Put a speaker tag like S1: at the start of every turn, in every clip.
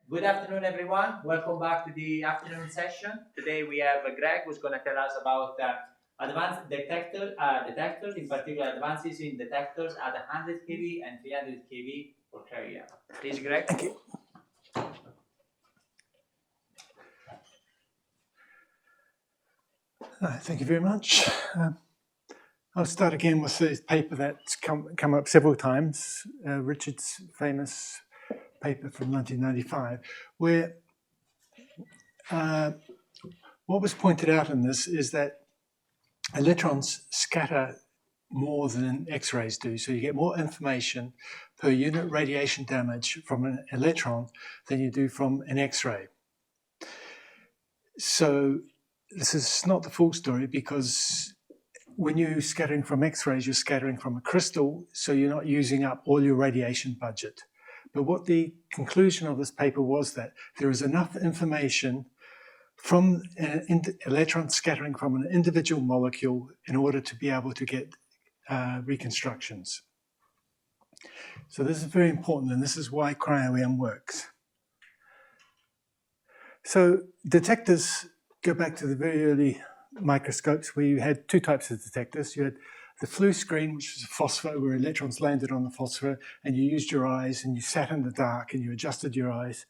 S1: Good afternoon, everyone. Welcome back to the afternoon session. Today we have Greg, who's going to tell us about advanced detectors, in particular advances in detectors at 100 kV and 300 kV for cryo-EM. Please, Greg.
S2: Thank you. Thank you very much. I'll start again with the paper that's come up several times, Richard's famous paper from 1995, where what was pointed out in this is that electrons scatter more than X-rays do, so you get more information per unit radiation damage from an electron than you do from an X-ray. So this is not the full story, because when you're scattering from X-rays, you're scattering from a crystal, so you're not using up all your radiation budget. But what the conclusion of this paper was that there is enough information from an electron scattering from an individual molecule in order to be able to get reconstructions. So this is very important, and this is why cryo-EM works. So detectors go back to the very early microscopes, where you had two types of detectors. You had the flue screen, which was a phosphor, where electrons landed on the phosphor, and you used your eyes, and you sat in the dark, and you adjusted your eyes.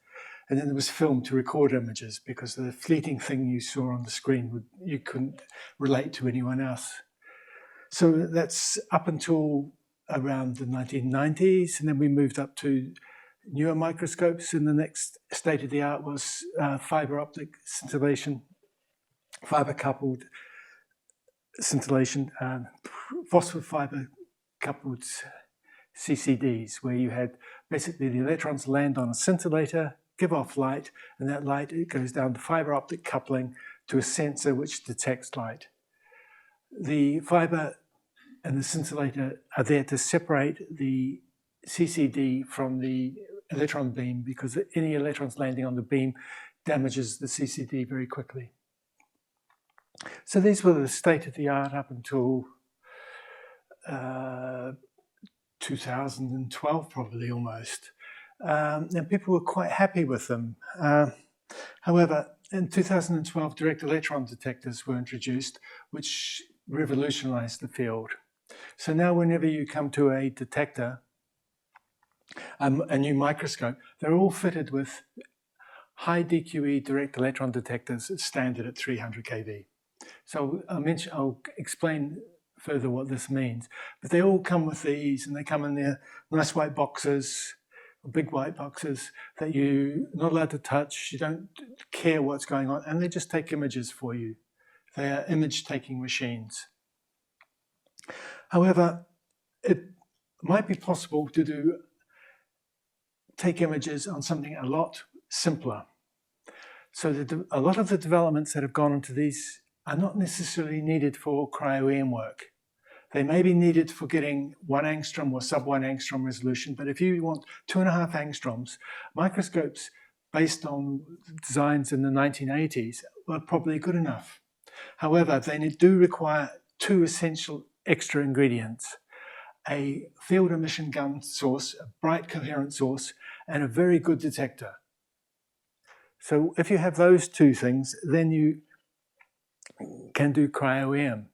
S2: And then there was film to record images, because the fleeting thing you saw on the screen, you couldn't relate to anyone else. So that's up until around the 1990s, and then we moved up to newer microscopes, and the next state of the art was fiber optic scintillation, fiber coupled scintillation, phosphor fiber coupled CCDs, where you had basically the electrons land on a scintillator, give off light, and that light, it goes down to fiber optic coupling to a sensor which detects light. The fiber and the scintillator are there to separate the CCD from the electron beam, because any electrons landing on the beam damages the CCD very quickly. So these were the state of the art up until 2012, probably, almost. And people were quite happy with them. However, in 2012, direct electron detectors were introduced, which revolutionized the field. So now whenever you come to a detector, a new microscope, they're all fitted with high DQE direct electron detectors standard at 300 kV. So I'll explain further what this means. But they all come with these, and they come in their nice white boxes, big white boxes that you're not allowed to touch. You don't care what's going on, and they just take images for you. They are image-taking machines. However, it might be possible to take images on something a lot simpler. So a lot of the developments that have gone into these are not necessarily needed for cryo-EM work. They may be needed for getting 1 angstrom or sub 1 angstrom resolution, but if you want 2.5 angstroms, microscopes based on designs in the 1980s were probably good enough. However, they do require two essential extra ingredients: a field emission gun source, a bright coherent source, and a very good detector. So if you have those two things, then you can do cryo-EM.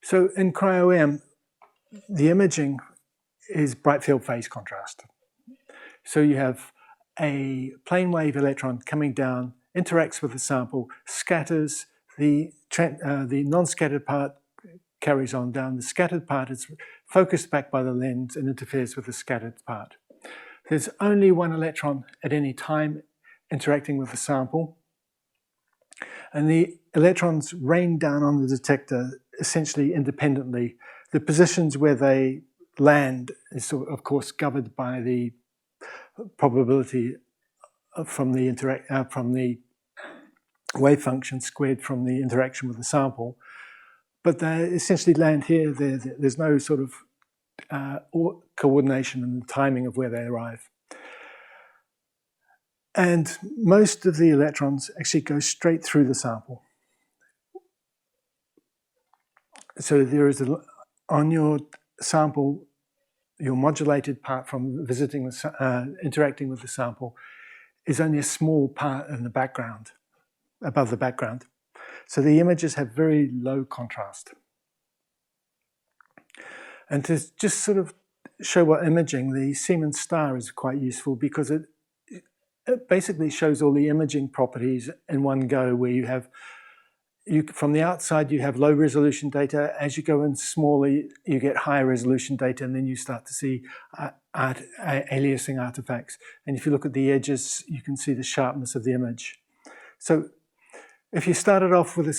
S2: So in cryo-EM, the imaging is bright field phase contrast. So you have a plane wave electron coming down, interacts with the sample, scatters, the non-scattered part carries on down. The scattered part is focused back by the lens and interferes with the scattered part. There's only one electron at any time interacting with the sample, and the electrons rain down on the detector essentially independently. The positions where they land is, of course, governed by the probability from the wave function squared from the interaction with the sample. But they essentially land here. There's no sort of coordination in the timing of where they arrive. And most of the electrons actually go straight through the sample. So there is on your sample, your modulated part from visiting interacting with the sample is only a small part in the background, above the background. So the images have very low contrast. And to just sort of show what imaging, the Siemens star is quite useful because it basically shows all the imaging properties in one go, where you have, from the outside you have low resolution data. As you go in smaller, you get higher resolution data, and then you start to see aliasing artifacts. And if you look at the edges, you can see the sharpness of the image. So if you started off with a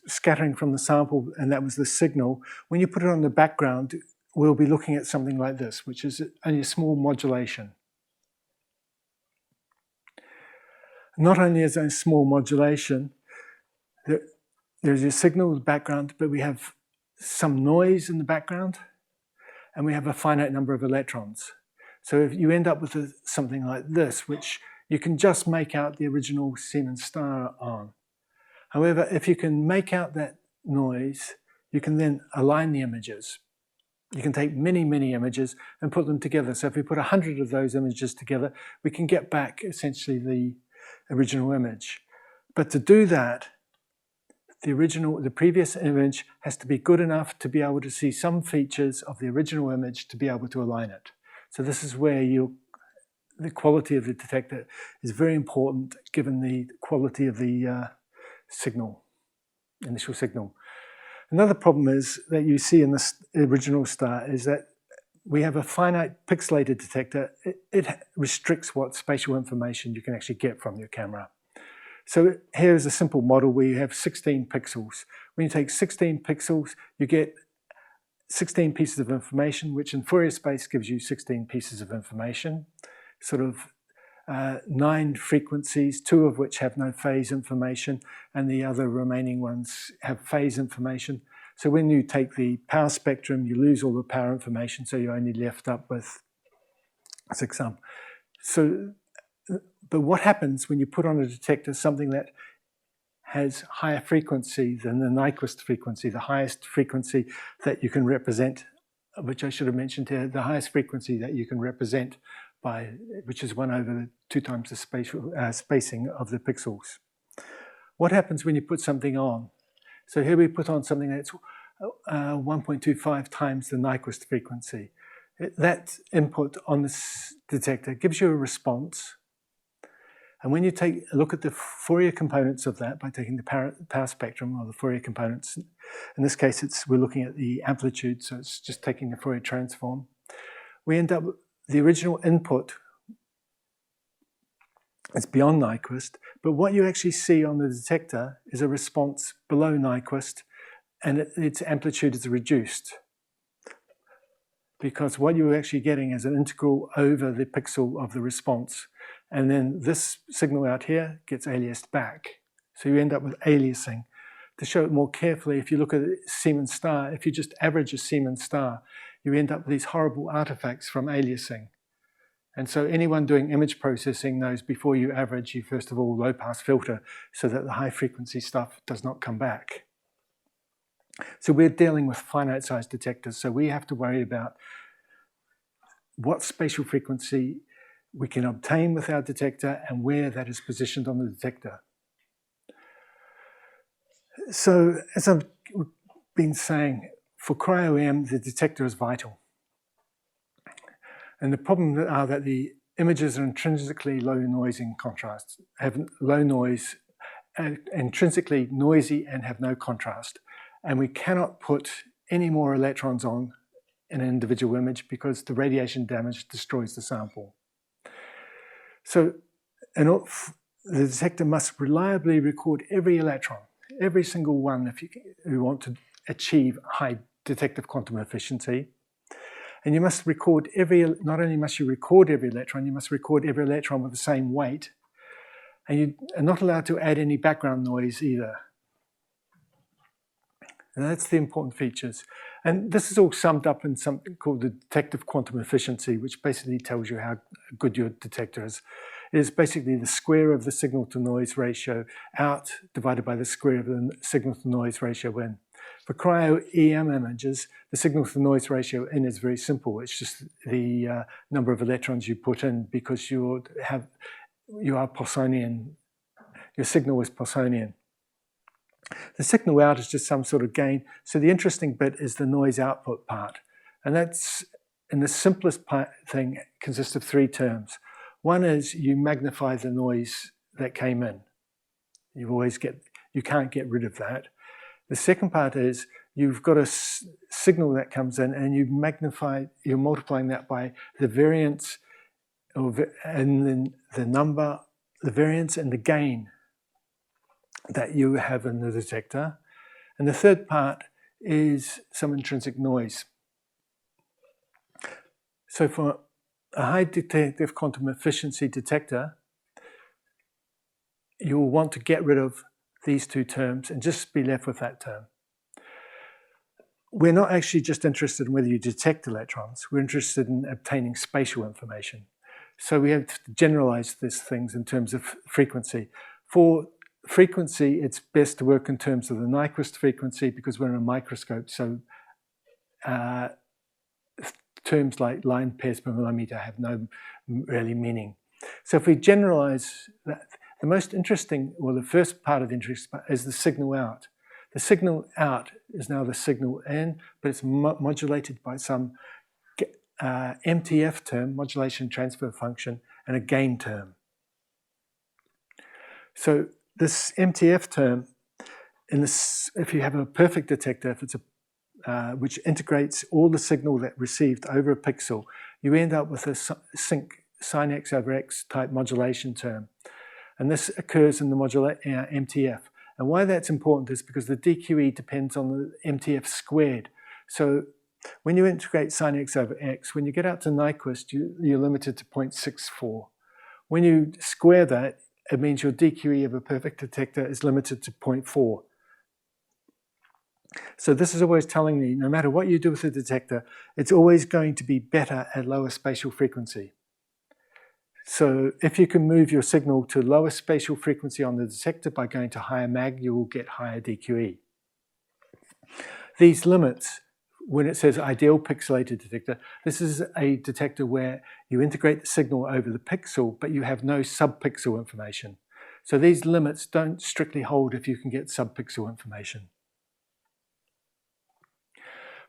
S2: scattering from the sample, and that was the signal, when you put it on the background, we'll be looking at something like this, which is only a small modulation. Not only is there a small modulation, there's a signal in the background, but we have some noise in the background, and we have a finite number of electrons. So if you end up with something like this, which you can just make out the original Siemens star on. However, if you can make out that noise, you can then align the images. You can take many, many images and put them together. So if we put 100 of those images together, we can get back essentially the original image. But to do that, the previous image has to be good enough to be able to see some features of the original image to be able to align it. So this is where the quality of the detector is very important, given the quality of the initial signal. Another problem is that you see in this original star is that we have a finite pixelated detector. It restricts what spatial information you can actually get from your camera. So here's a simple model where you have 16 pixels. When you take 16 pixels, you get 16 pieces of information, which in Fourier space gives you 16 pieces of information, sort of 9 frequencies, 2 of which have no phase information, and the other remaining ones have phase information. So when you take the power spectrum, you lose all the power information, so you're only left up with 6 but what happens when you put on a detector something that has higher frequency than the Nyquist frequency, the highest frequency that you can represent, which I should have mentioned here, the highest frequency that you can represent by, which is 1/2 times the spacing of the pixels. What happens when you put something on? So here we put on something that's 1.25 times the Nyquist frequency. That input on this detector gives you a response. And when you take a look at the Fourier components of that by taking the power spectrum, or the Fourier components, in this case we're looking at the amplitude, so it's just taking a Fourier transform, we end up with the original input. It's beyond Nyquist, but what you actually see on the detector is a response below Nyquist, and its amplitude is reduced. Because what you're actually getting is an integral over the pixel of the response. And then this signal out here gets aliased back. So you end up with aliasing. To show it more carefully, if you look at a Siemens star, if you just average a Siemens star, you end up with these horrible artifacts from aliasing. And so anyone doing image processing knows before you average, you first of all low-pass filter so that the high-frequency stuff does not come back. So we're dealing with finite-sized detectors, so we have to worry about what spatial frequency we can obtain with our detector and where that is positioned on the detector. So as I've been saying, for cryo-EM, the detector is vital. And the problem are that the images are intrinsically low noise in contrast, have low noise, intrinsically noisy and have no contrast. And we cannot put any more electrons on in an individual image because the radiation damage destroys the sample. So the detector must reliably record every electron, every single one, if you want to achieve high detective quantum efficiency. And you must record not only must you record every electron, you must record every electron with the same weight. And you are not allowed to add any background noise either. And that's the important features. And this is all summed up in something called the detective quantum efficiency, which basically tells you how good your detector is. It is basically the square of the signal to noise ratio out divided by the square of the signal to noise ratio in. For cryo-EM images, the signal-to-noise ratio in is very simple. It's just the number of electrons you put in, because you are Poissonian. Your signal is Poissonian. The signal out is just some sort of gain. So the interesting bit is the noise output part. And that's, in the simplest thing, consists of 3 terms. One is you magnify the noise that came in. You can't get rid of that. The second part is you've got a signal that comes in, and you're multiplying that by the variance, and then the variance and the gain that you have in the detector. And the third part is some intrinsic noise. So for a high detective quantum efficiency detector, you'll want to get rid of these 2 terms and just be left with that term. We're not actually just interested in whether you detect electrons. We're interested in obtaining spatial information. So we have to generalize these things in terms of frequency. For frequency, it's best to work in terms of the Nyquist frequency, because we're in a microscope. So terms like line pairs per millimeter have no really meaning. So if we generalize that, the most interesting, or the first part of interest, is the signal out. The signal out is now the signal in, but it's modulated by some MTF term, modulation transfer function, and a gain term. So this MTF term, if you have a perfect detector, if it's which integrates all the signal that received over a pixel, you end up with a sin x over x type modulation term. And this occurs in the MTF. And why that's important is because the DQE depends on the MTF squared. So when you integrate sin x over x, when you get out to Nyquist, you're limited to 0.64. When you square that, it means your DQE of a perfect detector is limited to 0.4. So this is always telling me, no matter what you do with the detector, it's always going to be better at lower spatial frequency. So if you can move your signal to lower spatial frequency on the detector by going to higher mag, you will get higher DQE. These limits, when it says ideal pixelated detector, this is a detector where you integrate the signal over the pixel, but you have no subpixel information. So these limits don't strictly hold if you can get subpixel information.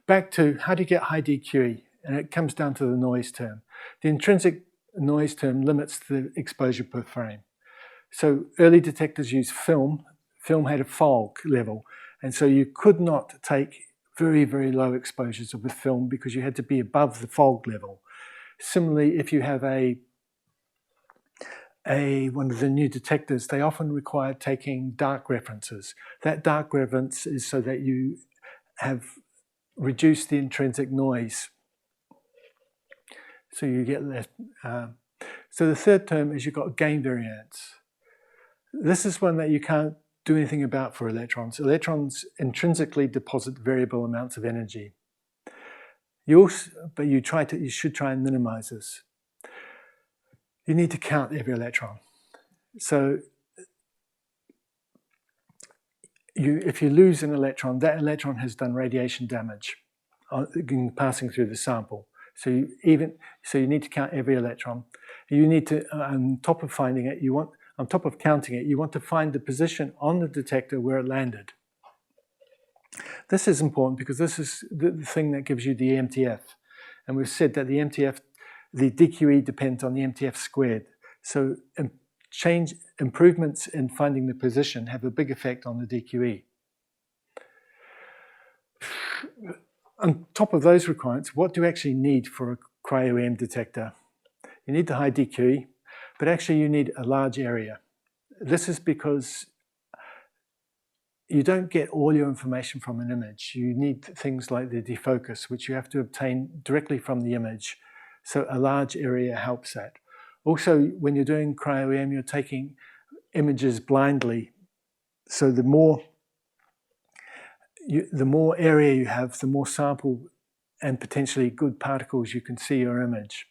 S2: Back to how do you get high DQE? And it comes down to the noise term. The intrinsic noise term limits the exposure per frame. So early detectors used film. Film had a fog level, and so you could not take very, very low exposures with film because you had to be above the fog level. Similarly, if you have one of the new detectors, they often require taking dark references. That dark reference is so that you have reduced the intrinsic noise. So you get less. So the third term is you've got gain variance. This is one that you can't do anything about for electrons. Electrons intrinsically deposit variable amounts of energy. But you should try and minimize this. You need to count every electron. So if you lose an electron, that electron has done radiation damage passing through the sample. So you need to count every electron. You need to, on top of finding it, on top of counting it, you want to find the position on the detector where it landed. This is important because this is the thing that gives you the MTF. And we've said that the DQE depends on the MTF squared. So improvements in finding the position have a big effect on the DQE. On top of those requirements, what do you actually need for a cryo-EM detector? You need the high DQE, but actually you need a large area. This is because you don't get all your information from an image. You need things like the defocus, which you have to obtain directly from the image. So a large area helps that. Also, when you're doing cryo-EM, you're taking images blindly. So the more area you have, the more sample and potentially good particles you can see your image.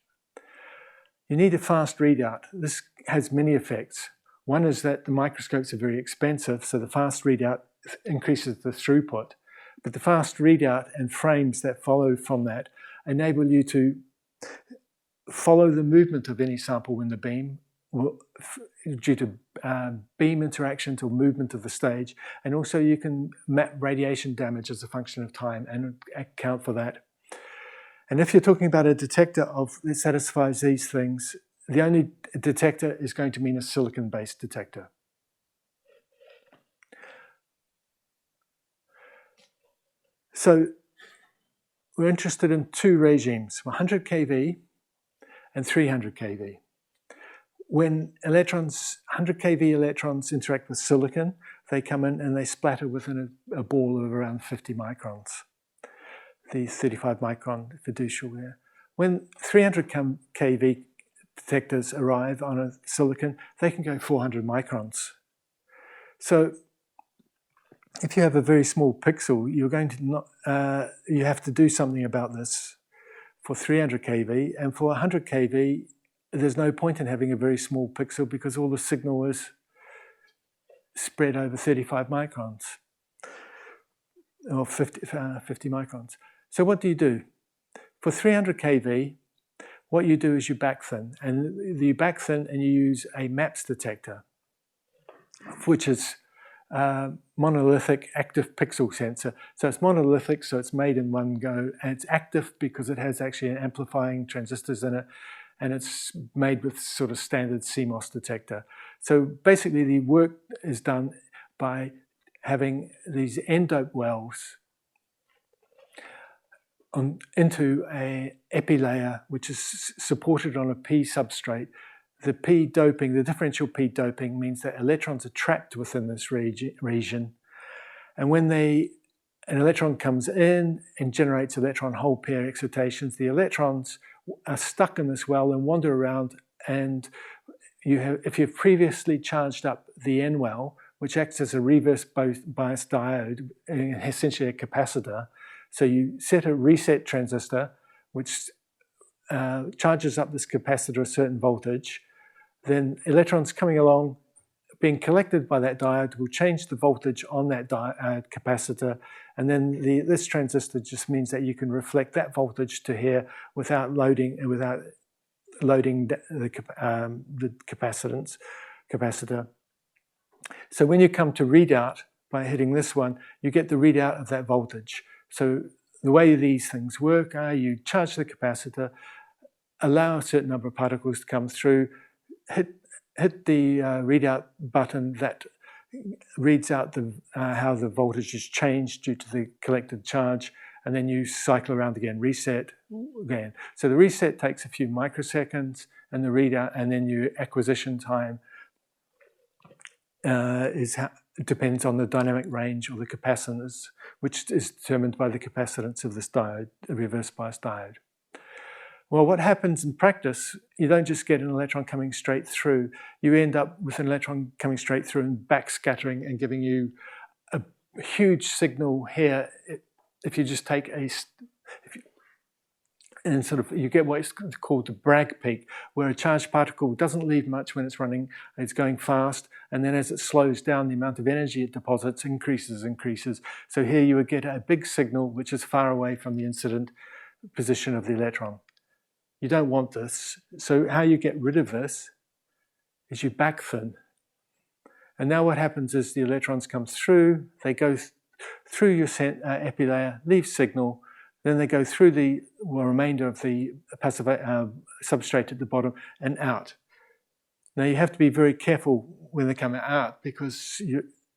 S2: You need a fast readout. This has many effects. One is that the microscopes are very expensive, so the fast readout increases the throughput. But the fast readout and frames that follow from that enable you to follow the movement of any sample in the beam due to beam interactions or movement of the stage. And also you can map radiation damage as a function of time and account for that. And if you're talking about a detector that satisfies these things, the only detector is going to mean a silicon-based detector. So we're interested in two regimes, 100 kV and 300 kV. When 100 kV electrons interact with silicon, they come in and they splatter within a ball of around 50 microns. The 35 micron fiducial there. When 300 kV detectors arrive on a silicon, they can go 400 microns. So if you have a very small pixel, you're going to you have to do something about this for 300 kV, and for 100 kV, there's no point in having a very small pixel because all the signal is spread over 35 microns or 50 microns. So what do you do? For 300 kV, what you do is you back-thin, and you back-thin and you use a MAPS detector, which is monolithic active pixel sensor. So it's monolithic, so it's made in one go, and it's active because it has actually amplifying transistors in it, and it's made with sort of standard CMOS detector. So basically the work is done by having these n-dope wells into a epi layer which is supported on a P substrate. The P doping, the differential P doping, means that electrons are trapped within this region. And when an electron comes in and generates electron hole pair excitations, the electrons are stuck in this well and wander around. And if you've previously charged up the N well, which acts as a reverse bias diode, essentially a capacitor, so you set a reset transistor, which charges up this capacitor a certain voltage. Then electrons coming along, being collected by that diode, will change the voltage on that capacitor. And then this transistor just means that you can reflect that voltage to here without loading the capacitor. So when you come to readout by hitting this one, you get the readout of that voltage. So the way these things work are you charge the capacitor, allow a certain number of particles to come through, hit the readout button that reads out how the voltage is changed due to the collected charge, and then you cycle around again, reset again. So the reset takes a few microseconds, and the readout, and then your acquisition time depends on the dynamic range or the capacitance, which is determined by the capacitance of this diode, the reverse bias diode. Well, what happens in practice, you don't just get an electron coming straight through, you end up with an electron coming straight through and backscattering and giving you a huge signal here. If you just take and sort of you get what's called the Bragg peak, where a charged particle doesn't leave much when it's running, it's going fast, and then as it slows down, the amount of energy it deposits increases. So here you would get a big signal which is far away from the incident position of the electron. You don't want this, so how you get rid of this is you back-thin. And now what happens is the electrons come through, they go through your epi layer, leave signal, then they go through the remainder of the passive substrate at the bottom and out. Now you have to be very careful when they come out, because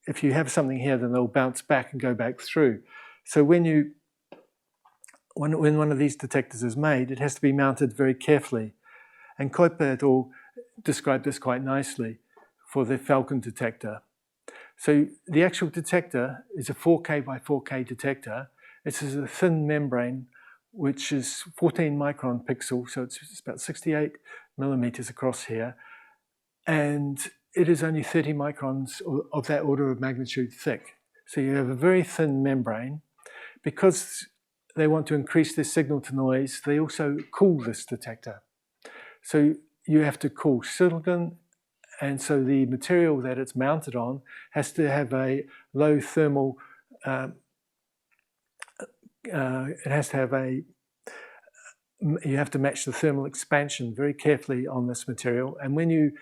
S2: if you have something here, then they'll bounce back and go back through. So when one of these detectors is made, it has to be mounted very carefully. And Kuiper et al. Described this quite nicely for the Falcon detector. So the actual detector is a 4K by 4K detector. It's a thin membrane, which is 14 micron pixel, so it's about 68 millimeters across here. And it is only 30 microns of that order of magnitude thick. So you have a very thin membrane. Because they want to increase their signal to noise, they also cool this detector. So you have to cool silicon, and so the material that it's mounted on has to have a low thermal it has to have you have to match the thermal expansion very carefully on this material. And when you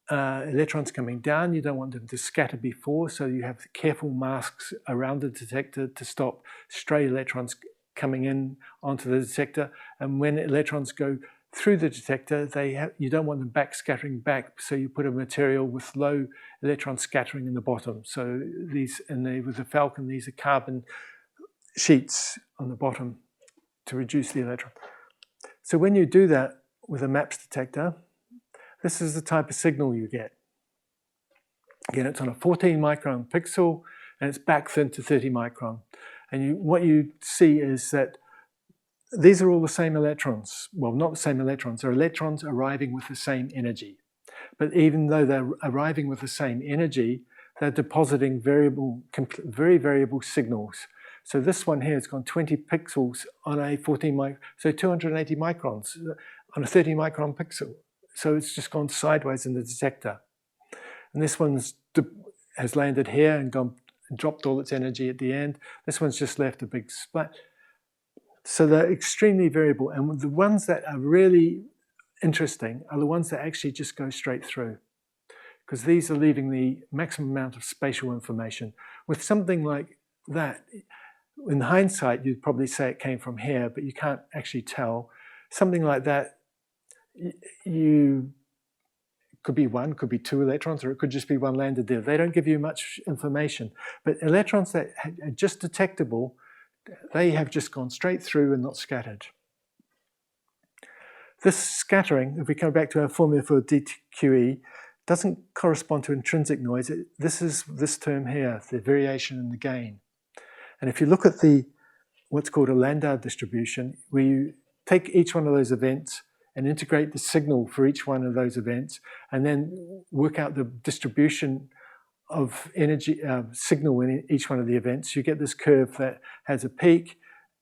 S2: electrons coming down, you don't want them to scatter before, so you have careful masks around the detector to stop stray electrons coming in onto the detector. And when electrons go through the detector, you don't want them back scattering back, so you put a material with low electron scattering in the bottom. So these, with the Falcon, these are carbon sheets on the bottom to reduce the electron. So when you do that with a MAPS detector, this is the type of signal you get. Again, it's on a 14 micron pixel, and it's back thin to 30 micron. And what you see is that these are all the same electrons. Well, not the same electrons. They're electrons arriving with the same energy. But even though they're arriving with the same energy, they're depositing very variable signals. So this one here has gone 20 pixels on a 14 micron, so 280 microns on a 30 micron pixel. So it's just gone sideways in the detector. And this one has landed here and dropped all its energy at the end. This one's just left a big splat. So they're extremely variable. And the ones that are really interesting are the ones that actually just go straight through, because these are leaving the maximum amount of spatial information. With something like that, in hindsight, you'd probably say it came from here, but you can't actually tell. Something like that, you could be one, could be two electrons, or it could just be one landed there. They don't give you much information. But electrons that are just detectable, they have just gone straight through and not scattered. This scattering, if we come back to our formula for DQE, doesn't correspond to intrinsic noise. This is this term here, the variation in the gain. And if you look at what's called a Landau distribution, where you take each one of those events and integrate the signal for each one of those events, and then work out the distribution of energy signal in each one of the events, you get this curve that has a peak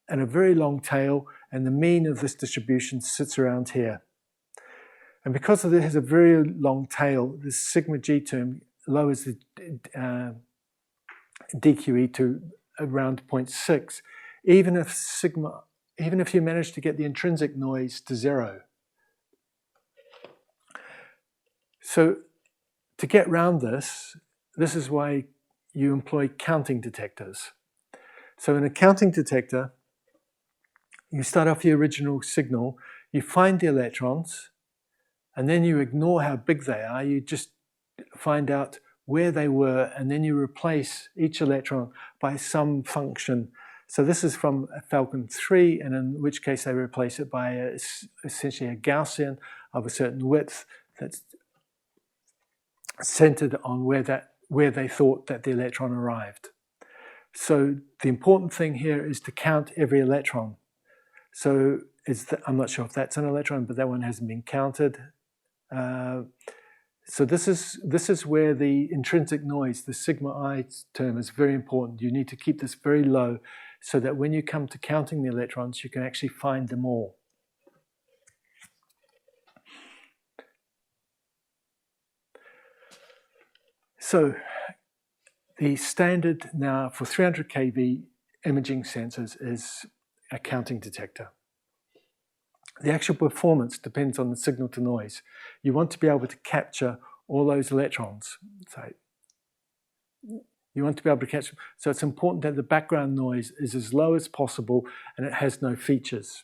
S2: and a very long tail, and the mean of this distribution sits around here. And because it has a very long tail, this sigma g term lowers the DQE to around 0.6, even if you manage to get the intrinsic noise to 0. So to get around this is why you employ counting detectors. So in a counting detector, you start off the original signal, you find the electrons, and then you ignore how big they are, you just find out where they were, and then you replace each electron by some function. So this is from a Falcon 3, and in which case they replace it by essentially a Gaussian of a certain width that's centered on where they thought that the electron arrived. So the important thing here is to count every electron. So I'm not sure if that's an electron, but that one hasn't been counted. So this is where the intrinsic noise, the sigma I term, is very important. You need to keep this very low so that when you come to counting the electrons, you can actually find them all. So the standard now for 300 kV imaging sensors is a counting detector. The actual performance depends on the signal to noise. You want to be able to capture all those electrons. So you want to be able to catch them. So it's important that the background noise is as low as possible and it has no features.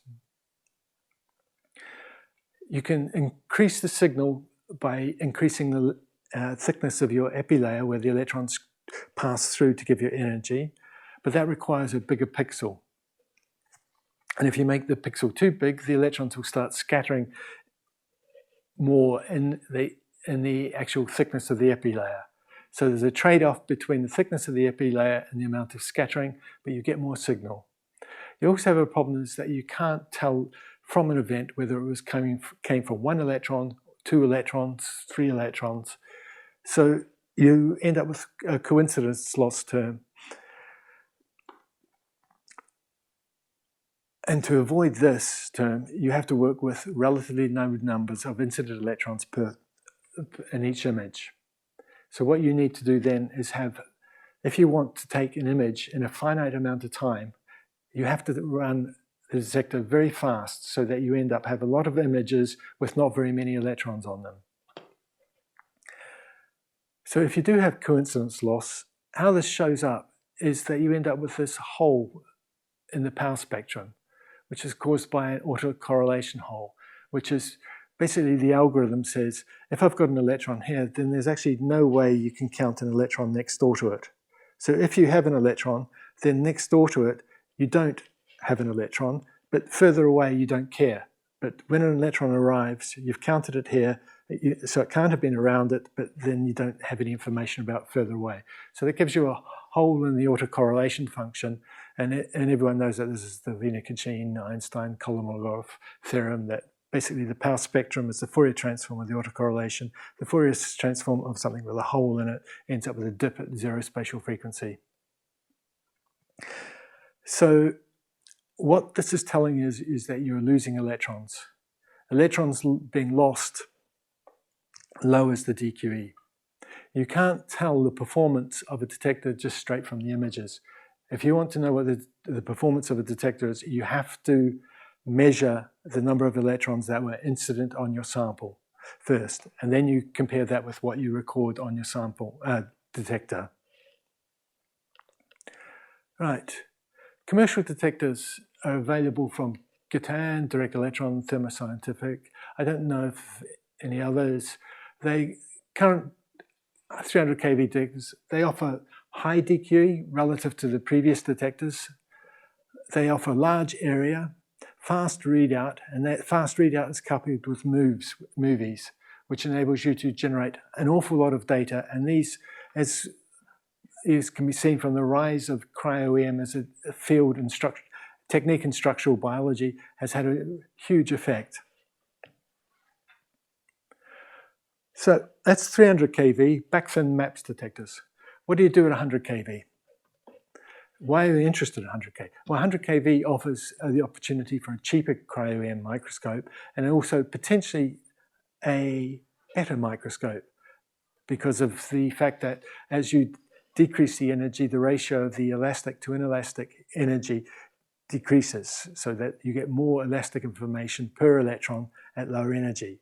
S2: You can increase the signal by increasing the thickness of your epilayer where the electrons pass through to give you energy, but that requires a bigger pixel. And if you make the pixel too big, the electrons will start scattering more in the actual thickness of the epilayer. So there's a trade-off between the thickness of the epilayer and the amount of scattering, but you get more signal. You also have a problem is that you can't tell from an event whether it came from one electron, two electrons, three electrons. So you end up with a coincidence loss term. And to avoid this term, you have to work with relatively low numbers of incident electrons in each image. So what you need to do then is if you want to take an image in a finite amount of time, you have to run the detector very fast so that you end up have a lot of images with not very many electrons on them. So if you do have coincidence loss, how this shows up is that you end up with this hole in the power spectrum, which is caused by an autocorrelation hole, which is basically the algorithm says, if I've got an electron here, then there's actually no way you can count an electron next door to it. So if you have an electron, then next door to it, you don't have an electron, but further away, you don't care. But when an electron arrives, you've counted it here, so it can't have been around it, but then you don't have any information about further away. So that gives you a hole in the autocorrelation function, and everyone knows that this is the Wiener-Kachin, Einstein, Kolmogorov theorem, that basically the power spectrum is the Fourier transform of the autocorrelation. The Fourier transform of something with a hole in it ends up with a dip at zero spatial frequency. So what this is telling you is that you're losing electrons. Electrons being lost lowers the DQE. You can't tell the performance of a detector just straight from the images. If you want to know what the performance of a detector is, you have to measure the number of electrons that were incident on your sample first, and then you compare that with what you record on your sample detector. Right. Commercial detectors are available from Gatan, Direct Electron, Thermo Scientific. I don't know if any others. They current 300 kV detectors, they offer high DQE relative to the previous detectors. They offer large area, fast readout, and that fast readout is coupled with movies, which enables you to generate an awful lot of data. And these, as can be seen from the rise of cryo-EM as a field in technique in structural biology, has had a huge effect. So that's 300 kV, back-thin MAPS detectors. What do you do at 100 kV? Why are you interested in 100 kV? Well, 100 kV offers the opportunity for a cheaper cryo-EM microscope and also potentially a better microscope because of the fact that as you decrease the energy, the ratio of the elastic to inelastic energy decreases so that you get more elastic information per electron at lower energy.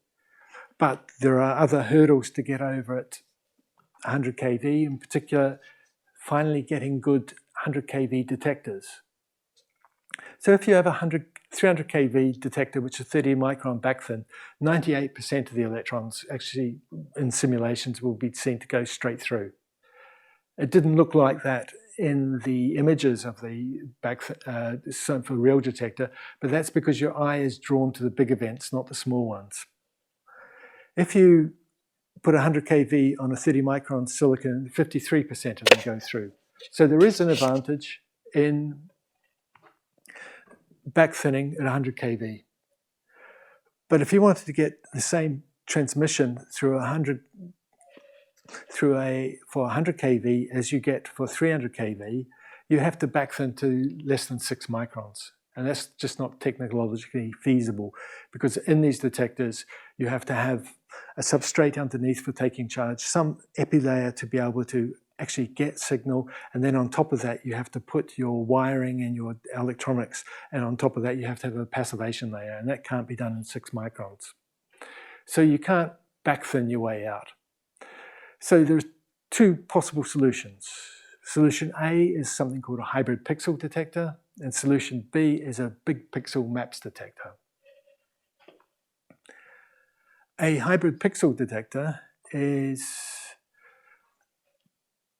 S2: But there are other hurdles to get over at 100 kV, in particular, finally getting good 100 kV detectors. So if you have a 300 kV detector, which is 30 micron back-thin, 98% of the electrons actually in simulations will be seen to go straight through. It didn't look like that in the images of the for a real detector, but that's because your eye is drawn to the big events, not the small ones. If you put 100 kV on a 30 micron silicon, 53% of them go through. So there is an advantage in back-thinning at 100 kV. But if you wanted to get the same transmission through 100 kV as you get for 300 kV, you have to back-thin to less than 6 microns. And that's just not technologically feasible because in these detectors, you have to have a substrate underneath for taking charge, some epilayer to be able to actually get signal, and then on top of that, you have to put your wiring and your electronics, and on top of that, you have to have a passivation layer, and that can't be done in 6 microns. So you can't back-thin your way out. So there's two possible solutions. Solution A is something called a hybrid pixel detector, and solution B is a big pixel MAPS detector. A hybrid pixel detector is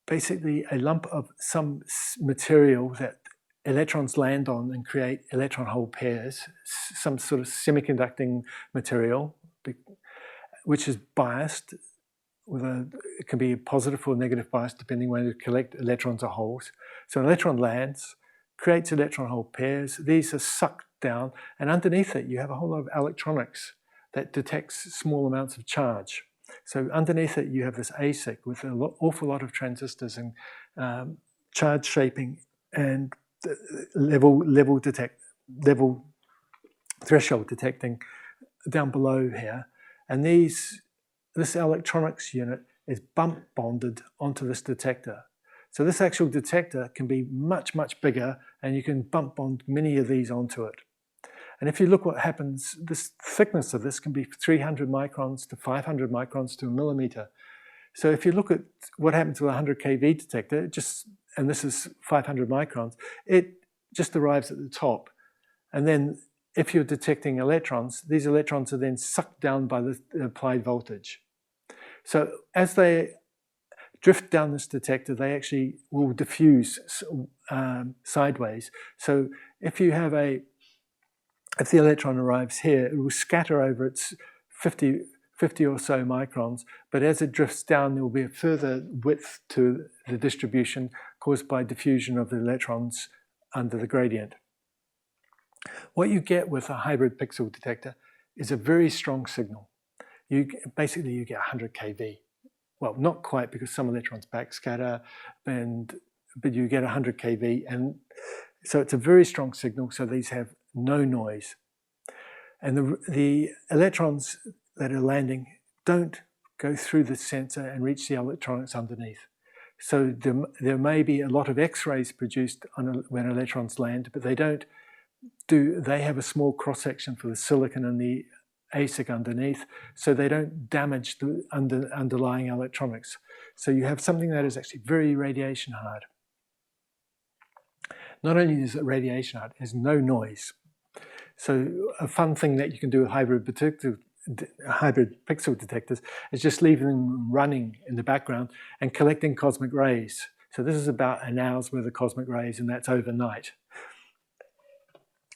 S2: basically a lump of some material that electrons land on and create electron hole pairs, some sort of semiconducting material, which is biased. It can be a positive or negative bias depending whether you collect electrons or holes. So an electron lands, creates electron hole pairs. These are sucked down, and underneath it you have a whole lot of electronics that detects small amounts of charge. So underneath it you have this ASIC with an awful lot of transistors and charge shaping and level threshold detecting down below here. And this electronics unit is bump bonded onto this detector. So this actual detector can be much, much bigger, and you can bump bond many of these onto it. And if you look what happens, this thickness of this can be 300 microns to 500 microns to a millimeter. So if you look at what happens to a 100 kV detector, and this is 500 microns, it just arrives at the top. And then if you're detecting electrons, these electrons are then sucked down by the applied voltage. So as they drift down this detector, they actually will diffuse sideways. So if the electron arrives here, it will scatter over its 50 or so microns, but as it drifts down, there will be a further width to the distribution caused by diffusion of the electrons under the gradient. What you get with a hybrid pixel detector is a very strong signal. Basically, you get 100 kV. Well, not quite, because some electrons backscatter, but you get 100 kV, and so it's a very strong signal. So these have no noise, and the electrons that are landing don't go through the sensor and reach the electronics underneath. So there may be a lot of X-rays produced when electrons land, but they have a small cross-section for the silicon and the ASIC underneath, so they don't damage the underlying electronics. So you have something that is actually very radiation hard. Not only is it radiation hard, it has no noise. So a fun thing that you can do with hybrid pixel detectors is just leave them running in the background and collecting cosmic rays. So this is about an hour's worth of cosmic rays, and that's overnight.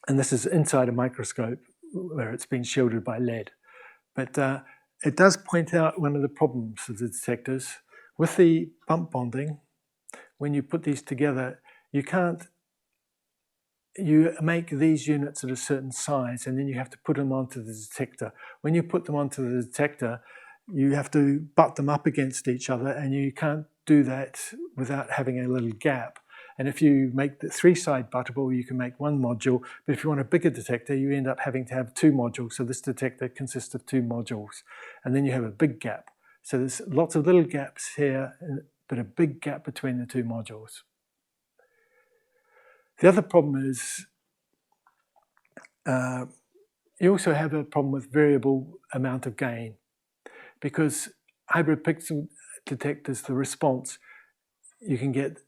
S2: And this is inside a microscope where it's been shielded by lead. But it does point out one of the problems of the detectors. With the bump bonding, when you put these together, you make these units at a certain size, and then you have to put them onto the detector. When you put them onto the detector, you have to butt them up against each other, and you can't do that without having a little gap. And if you make the three-side buttable, you can make one module. But if you want a bigger detector, you end up having to have two modules. So this detector consists of two modules. And then you have a big gap. So there's lots of little gaps here, but a big gap between the two modules. The other problem is you also have a problem with variable amount of gain. Because hybrid pixel detectors, the response, you can get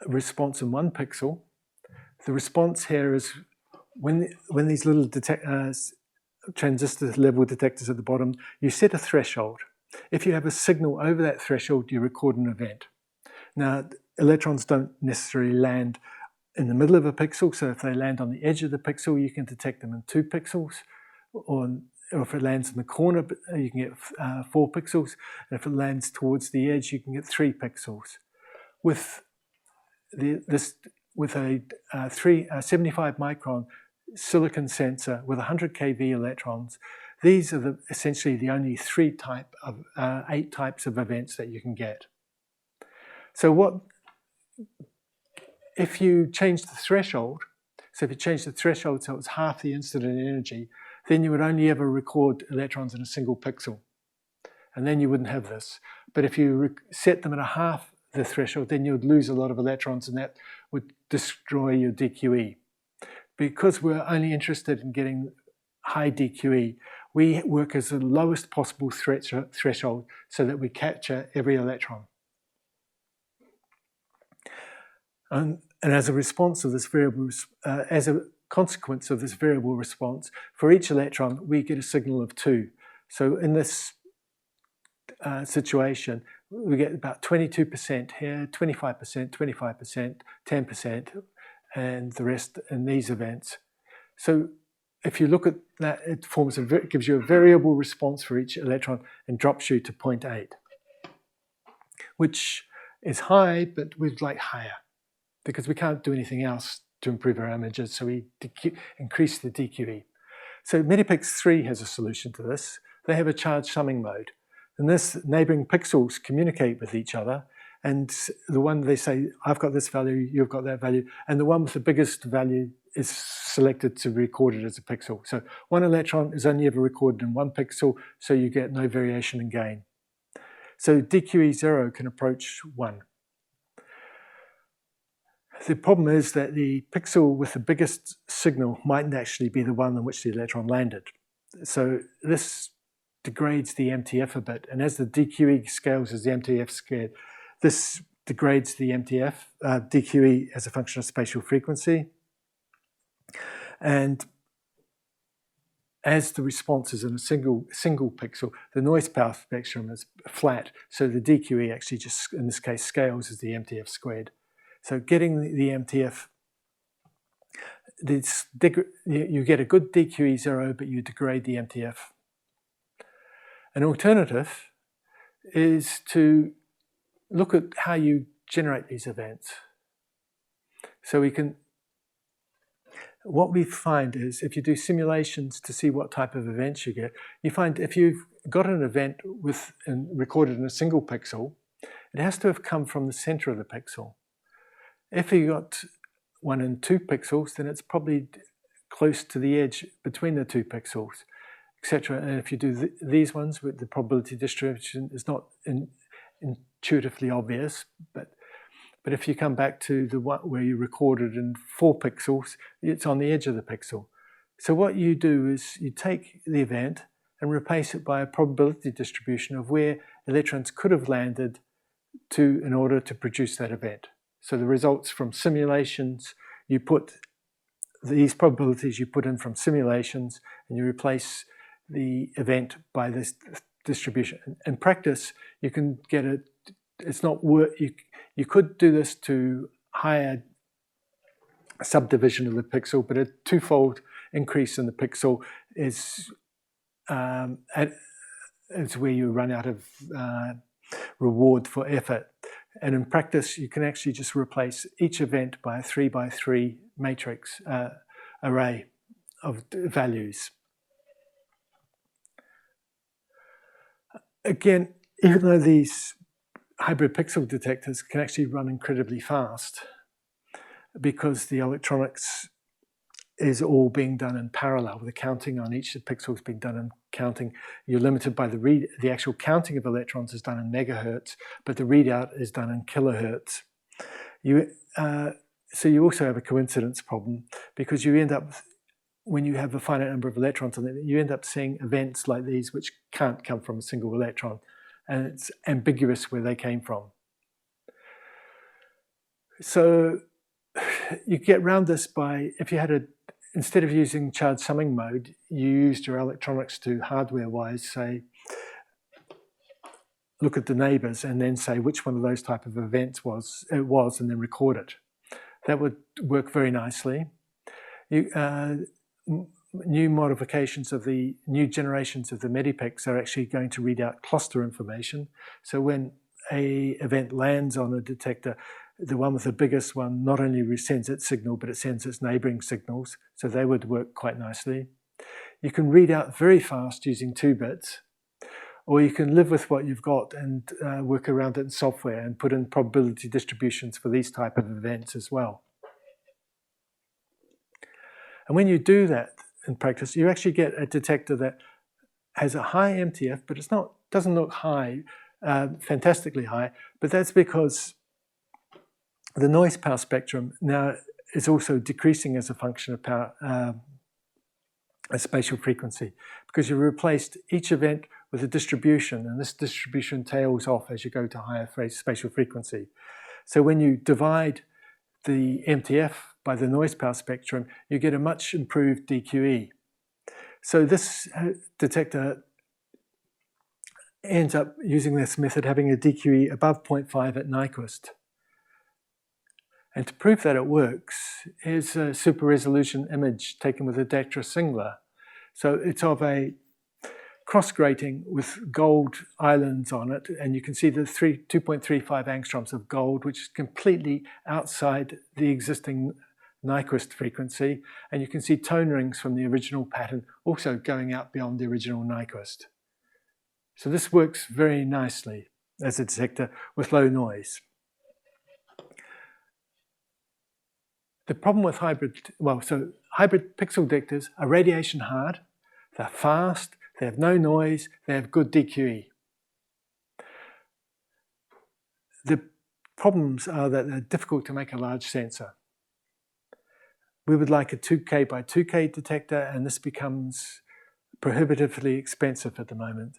S2: response in 1 pixel. The response here is when these little transistor level detectors at the bottom, you set a threshold. If you have a signal over that threshold, you record an event. Now, electrons don't necessarily land in the middle of a pixel, so if they land on the edge of the pixel, you can detect them in 2 pixels, or if it lands in the corner, you can get 4 pixels, and if it lands towards the edge, you can get 3 pixels. With a 75 micron silicon sensor with 100 kV electrons, these are essentially the only 8 types of events that you can get. So if you change the threshold, so if you change the threshold so it's half the incident energy, then you would only ever record electrons in a single pixel, and then you wouldn't have this. But if you set them at a half the threshold, then you would lose a lot of electrons, and that would destroy your DQE. Because we're only interested in getting high DQE, we work as the lowest possible threshold so that we capture every electron. And as a response of this as a consequence of this variable response, for each electron, we get a signal of 2. So in this situation, we get about 22% here, 25%, 25%, 10%, and the rest in these events. So if you look at that, it gives you a variable response for each electron and drops you to 0.8, which is high, but we'd like higher because we can't do anything else to improve our images, so we increase the DQE. So Medipix 3 has a solution to this. They have a charge summing mode. And this neighboring pixels communicate with each other, and the one they say, I've got this value, you've got that value, and the one with the biggest value is selected to be recorded as a pixel. So one electron is only ever recorded in 1 pixel, so you get no variation in gain. So DQE 0 can approach 1. The problem is that the pixel with the biggest signal mightn't actually be the one on which the electron landed. So this degrades the MTF a bit, and as the DQE scales as the MTF scared, this degrades the MTF, DQE as a function of spatial frequency. And as the response is in a single pixel, the noise power spectrum is flat, so the DQE actually just, in this case, scales as the MTF squared. So getting the MTF, you get a good DQE 0, but you degrade the MTF. An alternative is to look at how you generate these events. So what we find is if you do simulations to see what type of events you get, you find if you've got an event recorded in a single pixel, it has to have come from the center of the pixel. If you got one in 2 pixels, then it's probably close to the edge between the 2 pixels, etc. And if you do these ones with the probability distribution, it's not intuitively obvious, but if you come back to the one where you recorded in 4 pixels, it's on the edge of the pixel. So what you do is you take the event and replace it by a probability distribution of where electrons could have landed in order to produce that event. So the results from simulations, you put these probabilities you put in from simulations, and you replace the event by this distribution. In practice, you can get it. It's not work. You could do this to higher subdivision of the pixel, but a 2-fold increase in the pixel is where you run out of reward for effort. And in practice, you can actually just replace each event by a 3x3 matrix array of values. Again, even though these hybrid pixel detectors can actually run incredibly fast, because the electronics is all being done in parallel. The counting on each of the pixels being done in counting. You're limited by the actual counting of electrons is done in megahertz, but the readout is done in kilohertz. So you also have a coincidence problem, because you end up, when you have a finite number of electrons on it, you end up seeing events like these which can't come from a single electron, and it's ambiguous where they came from. So you get around this by, if you had instead of using charge summing mode, you used your electronics to hardware-wise say, look at the neighbors and then say which one of those type of events it was, and then record it. That would work very nicely. New modifications of the new generations of the Medipix are actually going to read out cluster information. So when an event lands on a detector, the one with the biggest one not only sends its signal, but it sends its neighboring signals. So they would work quite nicely. You can read out very fast using 2 bits, or you can live with what you've got and work around it in software and put in probability distributions for these type of events as well. And when you do that in practice, you actually get a detector that has a high MTF, but doesn't look high, fantastically high, but that's because the noise power spectrum now is also decreasing as a function of power, a spatial frequency, because you replaced each event with a distribution, and this distribution tails off as you go to higher spatial frequency. So when you divide the MTF by the noise power spectrum, you get a much improved DQE. So this detector ends up, using this method, having a DQE above 0.5 at Nyquist. And to prove that it works, here's a super resolution image taken with a detector singular. So it's of a cross grating with gold islands on it, and you can see the 2.35 angstroms of gold, which is completely outside the existing Nyquist frequency, and you can see tone rings from the original pattern also going out beyond the original Nyquist. So this works very nicely as a detector with low noise. The problem with hybrid pixel detectors are radiation hard, they're fast, they have no noise, they have good DQE. The problems are that they're difficult to make a large sensor. We would like a 2K by 2K detector, and this becomes prohibitively expensive at the moment.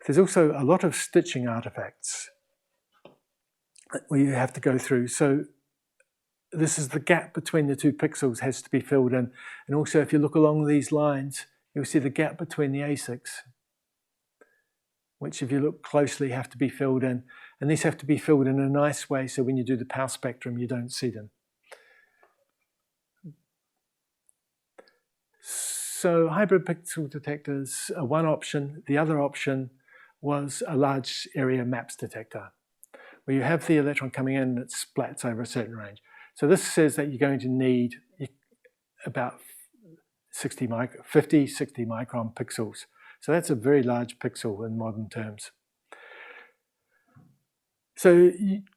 S2: There's also a lot of stitching artifacts where you have to go through. So this is the gap between the two pixels has to be filled in. And also if you look along these lines, you'll see the gap between the ASICs, which if you look closely have to be filled in. And these have to be filled in a nice way so when you do the power spectrum, you don't see them. So hybrid pixel detectors are one option. The other option was a large area maps detector, where you have the electron coming in and it splats over a certain range. So this says that you're going to need about 50, 60 micron pixels. So that's a very large pixel in modern terms. So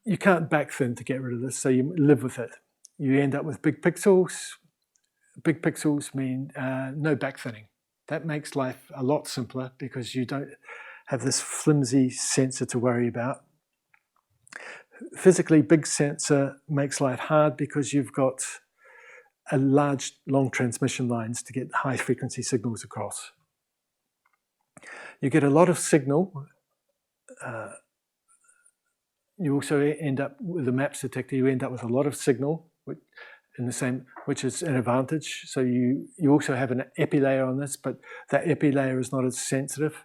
S2: you can't backfin to get rid of this, so you live with it. You end up with big pixels. Big pixels mean no backfinning. That makes life a lot simpler because you don't have this flimsy sensor to worry about. Physically, big sensor makes life hard because you've got a large, long transmission lines to get high frequency signals across. You get a lot of signal. You also end up with a maps detector, you end up with a lot of signal in the same, which is an advantage. So you also have an epi layer on this, but that epi layer is not as sensitive.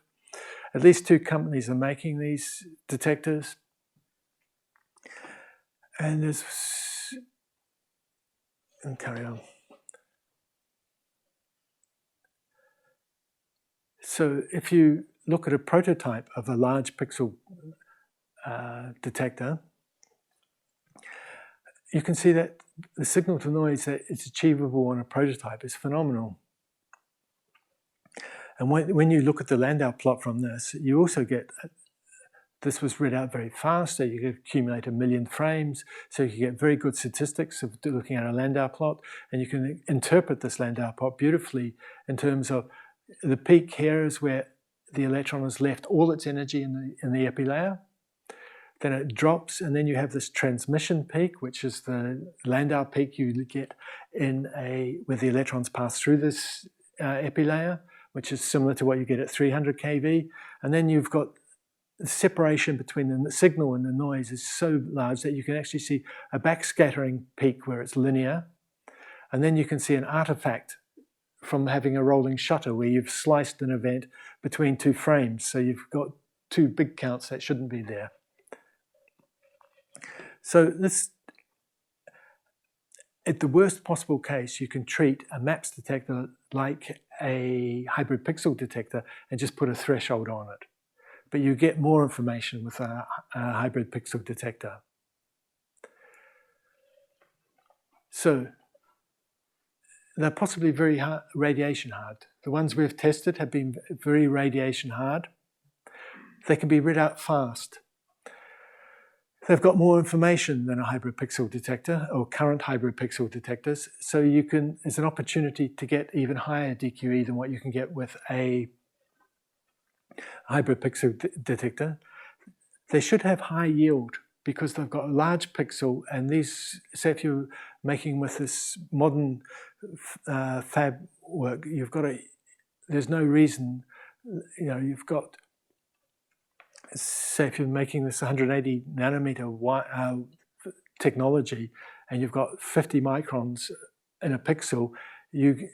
S2: At least 2 companies are making these detectors. And there's, and carry on. So if you look at a prototype of a large pixel detector, you can see that the signal to noise that is achievable on a prototype is phenomenal. And when you look at the Landau plot from this, you also get, this was read out very fast, so you could accumulate 1 million frames, so you can get very good statistics of looking at a Landau plot, and you can interpret this Landau plot beautifully in terms of the peak here is where the electron has left all its energy in the epi layer. Then it drops, and then you have this transmission peak, which is the Landau peak you get where the electrons pass through this epi layer, which is similar to what you get at 300 kV. And then you've got the separation between the signal and the noise is so large that you can actually see a backscattering peak where it's linear. And then you can see an artifact from having a rolling shutter where you've sliced an event between 2 frames. So you've got 2 big counts that shouldn't be there. So this, at the worst possible case, you can treat a MAPS detector like a hybrid pixel detector and just put a threshold on it. But you get more information with a hybrid pixel detector. So they're possibly very radiation hard. The ones we've tested have been very radiation hard. They can be read out fast. They've got more information than a hybrid pixel detector or current hybrid pixel detectors. So there's an opportunity to get even higher DQE than what you can get with a hybrid pixel detector. They should have high yield because they've got a large pixel, and these, say if you're making with this modern fab work, there's no reason, you've got, say if you're making this 180 nanometer technology and you've got 50 microns in a pixel, you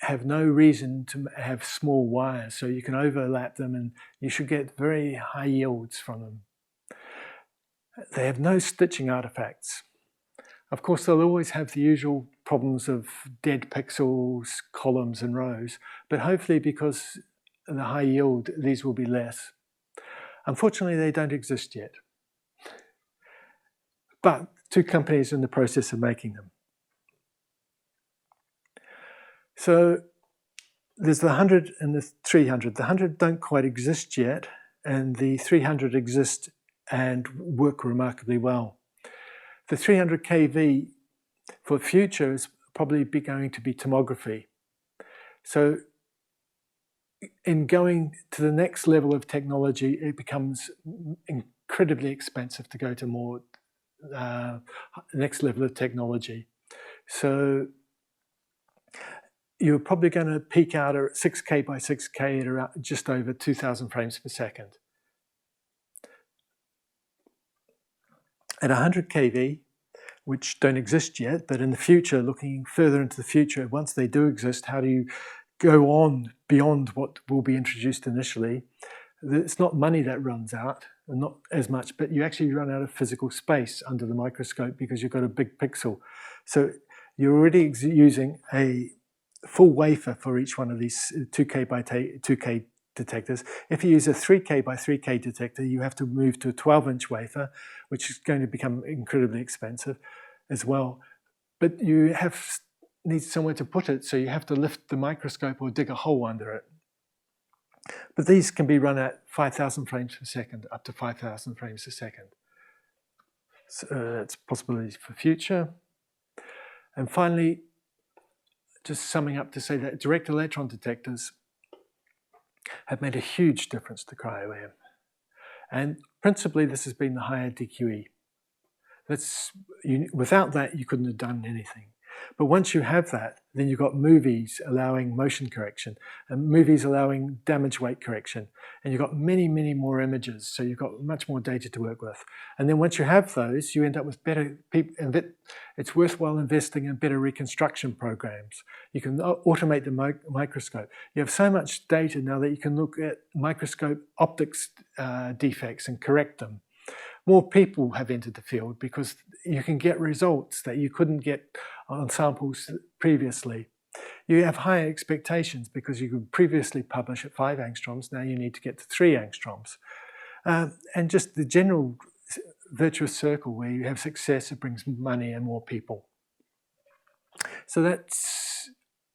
S2: have no reason to have small wires, so you can overlap them and you should get very high yields from them. They have no stitching artifacts. Of course, they'll always have the usual problems of dead pixels, columns and rows, but hopefully because of the high yield, these will be less. Unfortunately, they don't exist yet. But 2 companies are in the process of making them. So there's the 100 and the 300. The 100 don't quite exist yet, and the 300 exist and work remarkably well. The 300 kV for future is probably going to be tomography. So in going to the next level of technology, it becomes incredibly expensive to go to more next level of technology. So you're probably going to peak out at 6K by 6K at around just over 2,000 frames per second. At 100 kV, which don't exist yet, but in the future, looking further into the future, once they do exist, how do you go on beyond what will be introduced initially? It's not money that runs out, not as much, but you actually run out of physical space under the microscope because you've got a big pixel. So you're already using a full wafer for each one of these 2K by 2K detectors. If you use a 3K by 3K detector, you have to move to a 12-inch wafer, which is going to become incredibly expensive as well. But you need somewhere to put it, so you have to lift the microscope or dig a hole under it. But these can be run at 5,000 frames per second, up to 5,000 frames a second. So that's possibilities for future. And finally, just summing up to say that direct electron detectors have made a huge difference to cryo-EM. And principally, this has been the higher DQE. Without that, you couldn't have done anything. But once you have that, then you've got movies allowing motion correction, and movies allowing damage weight correction, and you've got many, many more images, so you've got much more data to work with. And then once you have those, you end up with better people, and it's worthwhile investing in better reconstruction programs. You can automate the microscope. You have so much data now that you can look at microscope optics defects and correct them. More people have entered the field because you can get results that you couldn't get on samples previously. You have higher expectations because you could previously publish at 5 angstroms, now you need to get to 3 angstroms. And just the general virtuous circle where you have success, it brings money and more people. So that's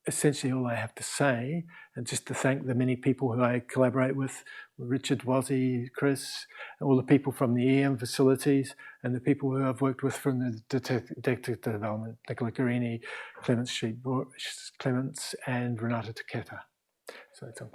S2: essentially all I have to say, and just to thank the many people who I collaborate with, Richard, Wazzy, Chris, all the people from the EM facilities, and the people who I've worked with from the detector development, Nicola Guarini, Clements, and Renata Taketa. So that's all.